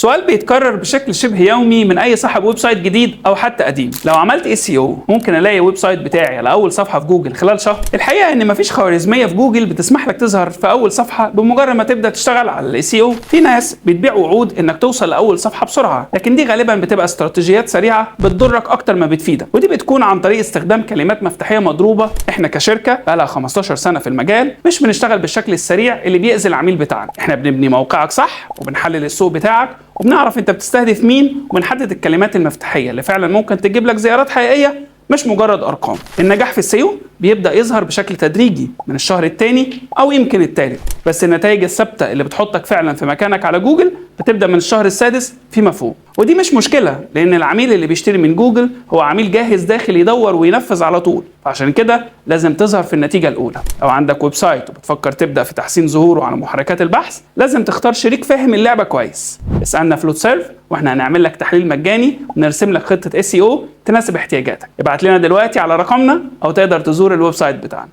سؤال بيتكرر بشكل شبه يومي من اي صاحب ويب سايت جديد او حتى قديم. لو عملت SEO ممكن الاقي ويب سايت بتاعي على اول صفحه في جوجل خلال شهر؟ الحقيقه ان مفيش خوارزميه في جوجل بتسمح لك تظهر في اول صفحه بمجرد ما تبدا تشتغل على SEO. في ناس بتبيع وعود انك توصل لاول صفحه بسرعه، لكن دي غالبا بتبقى استراتيجيات سريعه بتضرك اكتر ما بتفيدك، ودي بتكون عن طريق استخدام كلمات مفتاحيه مضروبه. احنا كشركه بقى لها 15 سنه في المجال مش بنشتغل بالشكل السريع اللي بيأذي العميل بتاعنا. احنا بنبني موقعك صح وبنحلل السوق بتاعك وبنعرف انت بتستهدف مين، وبنحدد الكلمات المفتاحيه اللي فعلا ممكن تجيب لك زيارات حقيقيه مش مجرد ارقام. النجاح في السيو بيبدا يظهر بشكل تدريجي من الشهر الثاني او يمكن الثالث، بس النتائج الثابته اللي بتحطك فعلا في مكانك على جوجل بتبدا من الشهر السادس فيما فوق. ودي مش مشكله، لان العميل اللي بيشتري من جوجل هو عميل جاهز داخل يدور وينفذ على طول، فعشان كده لازم تظهر في النتيجه الاولى. لو عندك ويب سايت وبتفكر تبدا في تحسين ظهوره على محركات البحث، لازم تختار شريك فاهم اللعبه كويس. اسالنا فلوت سيرف واحنا هنعمل لك تحليل مجاني ونرسم لك خطه SEO تناسب احتياجاتك. ابعت لنا دلوقتي على رقمنا او تقدر تزور الويب سايت بتاعنا.